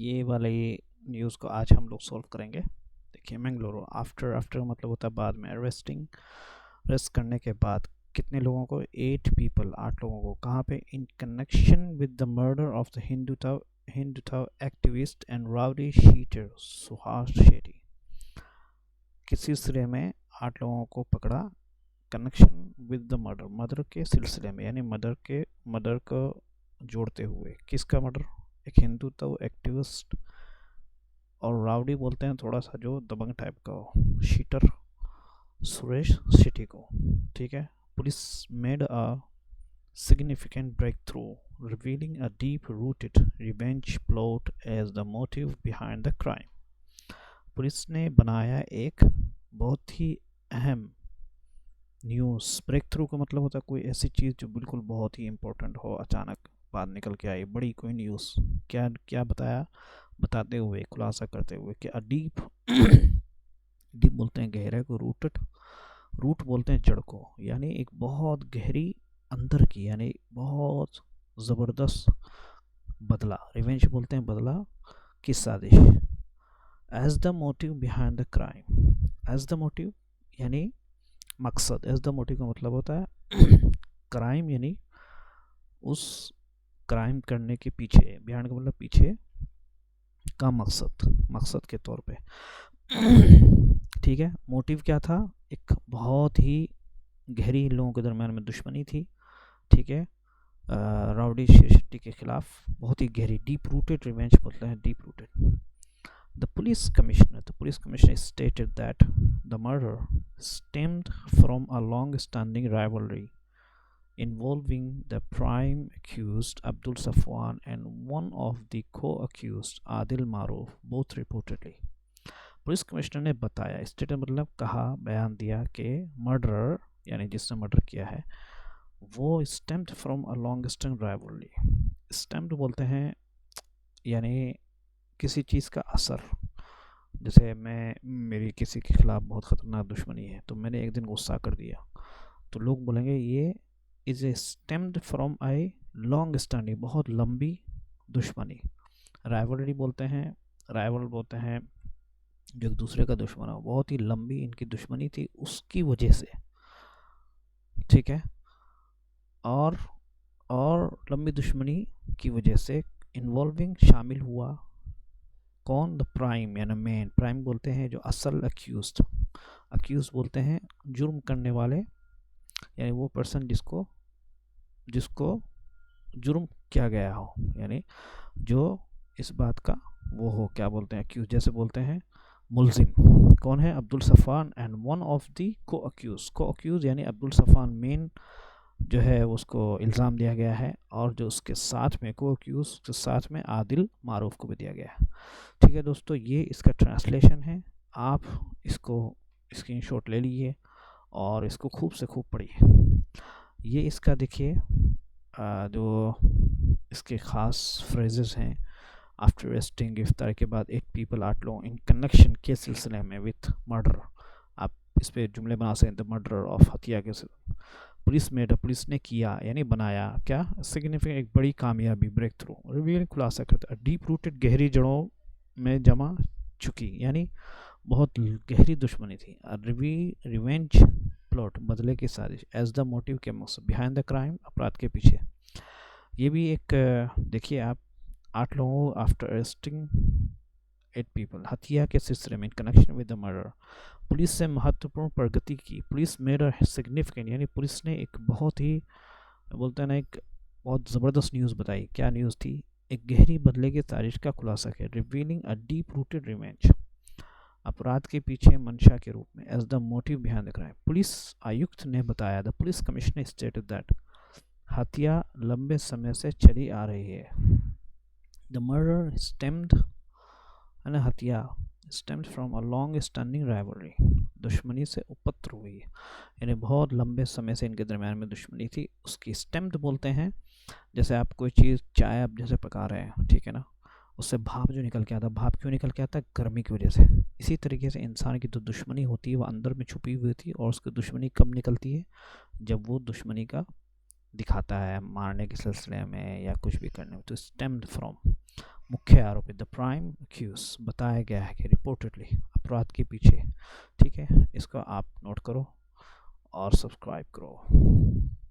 ये वाले न्यूज़ को आज हम लोग सॉल्व करेंगे। देखिए, मैंगलोर आफ्टर आफ्टर मतलब होता है बाद में। अरेस्ट करने के बाद कितने लोगों को? 8 पीपल, 8 लोगों को। कहाँ पे? In connection with the murder of the Hindutva activist and rowdy sheeter Suhas Shetty. किस सिलसिले में 8 लोगों को पकड़ा? कनेक्शन विद द मर्डर के सिलसिले में, यानी मर्डर को जोड़ते हुए। किसका मर्डर? एक हिंदुत्व एक्टिविस्ट और राउडी बोलते हैं थोड़ा सा जो दबंग टाइप का हो, शीटर सुरेश शेट्टी को। ठीक है। Police made a significant breakthrough, revealing a deep-rooted revenge plot as the motive behind the crime. Police ने बनाया एक बहुत ही अहम न्यूज़। ब्रेक थ्रू का मतलब होता है कोई ऐसी चीज़ जो बिल्कुल बहुत ही इम्पोर्टेंट हो, अचानक बात निकल के आई, बड़ी कोई न्यूज़। क्या क्या बताया? बताते हुए, खुलासा करते हुए कि अ डीप डीप बोलते हैं गहरे को, रूट बोलते हैं जड़ को, यानी एक बहुत गहरी अंदर की, यानी बहुत ज़बरदस्त बदला। रिवेंज बोलते हैं बदला की साजिश। As the motive behind the crime. As the motive यानी मकसद। एज द मोटिव का मतलब होता है क्राइम, यानी उस क्राइम करने के पीछे, बिहाइंड का मतलब पीछे का मकसद के तौर पे। ठीक है। मोटिव क्या था? एक बहुत ही गहरी लोगों के दरम्यान में दुश्मनी थी। ठीक है। राउडी शेट्टी के खिलाफ बहुत ही गहरी, डीप रूटेड रिवेंज बोलते हैं, deep rooted. The police commissioner stated that the murder stemmed from a long-standing rivalry involving the prime accused Abdul Safwan and one of the co-accused Adil Maroof, both reportedly. Police commissioner ने बताया, state मतलब कहा, बयान दिया कि murderer यानी जिसने murder किया है वो stemmed from a long standing rivalry. Stemmed बोलते हैं यानी किसी चीज़ का असर। जैसे मेरी किसी के खिलाफ बहुत ख़तरनाक दुश्मनी है, तो मैंने एक दिन गुस्सा कर दिया, तो लोग बोलेंगे ये is a stemmed from I long standing, बहुत लंबी दुश्मनी। राइवलरी बोलते हैं जो एक दूसरे का दुश्मन हो, बहुत ही लंबी इनकी दुश्मनी थी, उसकी वजह से। ठीक है। और लंबी दुश्मनी की वजह से इन्वॉल्विंग शामिल हुआ कौन? द प्राइम यानी मेन। प्राइम बोलते हैं जो असल, अक्यूज बोलते हैं जुर्म करने वाले, यानी वो पर्सन जिसको जुर्म किया गया हो, यानी जो इस बात का वो हो, क्या बोलते हैं? अक्यूज। जैसे बोलते हैं मुलजिम कौन है? Abdul Safan and one of the co accused यानी अब्दुल सफ़ान मेन जो है उसको इल्ज़ाम दिया गया है, और जो उसके साथ में को अक्यूज के साथ में आदिल मारूफ को भी दिया गया है। ठीक है दोस्तों, ये इसका ट्रांसलेशन है। आप इसको स्क्रीनशॉट ले लीजिए और इसको खूब से खूब पढ़िए। ये इसका देखिए जो इसके ख़ास फ्रेजेस हैं। आफ्टर अरेस्टिंग, गिरफ्तारी के बाद 8 पीपल, 8 लोग, इन कनेक्शन के सिलसिले में विथ मर्डर। आप इस पर जुमले बना सकते हैं, द मर्डर ऑफ हत्या के पुलिस ने किया यानी बनाया क्या? सिग्निफिकेंट, एक बड़ी कामयाबी, ब्रेक थ्रू, रिवील खुलासा करता है, डीप रूटेड गहरी जड़ों में जमा चुकी, यानी बहुत गहरी दुश्मनी थी। रिवेंज प्लॉट, बदले की साजिश, एज द मोटिव के मकसद, बिहाइंड द क्राइम, अपराध के पीछे। ये भी एक देखिए आप, 8 लोगों आफ्टर अरेस्टिंग 8 पीपल, हत्या के सिलसिले में, in connection with the murder, police से महत्वपूर्ण प्रगति की। पुलिस मेड अ सिग्निफिकेंट यानी पुलिस ने एक बहुत ही, बोलते हैं ना, एक बहुत ज़बरदस्त न्यूज़ बताई। क्या न्यूज़ थी? एक गहरी बदले की तारीख का खुलासा किया, revealing a deep rooted revenge, अपराध के पीछे मंशा के रूप में, as the motive behind the crime. Police आयुक्त ने बताया, the police commissioner stated that हत्या लंबे समय से चली आ रही है। द मर्डर स्टेम्ड यानी हत्या stemmed from a long standing rivalry, दुश्मनी से उपत्र हुई, यानी बहुत लंबे समय से इनके दरम्यान में दुश्मनी थी, उसकी स्टेम्ड बोलते हैं। जैसे आप कोई चीज़, चाय आप जैसे पका रहे हैं, ठीक है ना, उससे भाप जो निकल के आता है, भाप क्यों निकल के आता है? गर्मी की वजह से। इसी तरीके से इंसान की जो दुश्मनी होती है वो अंदर में छुपी हुई थी, और उसकी दुश्मनी कब निकलती है? जब वो दुश्मनी का दिखाता है मारने के सिलसिले में या कुछ भी करने में। तो स्टेम्ड फ्रॉम मुख्य आरोपी द प्राइम अक्यूज बताया गया है कि रिपोर्टेडली अपराध के पीछे। ठीक है, इसको आप नोट करो और सब्सक्राइब करो।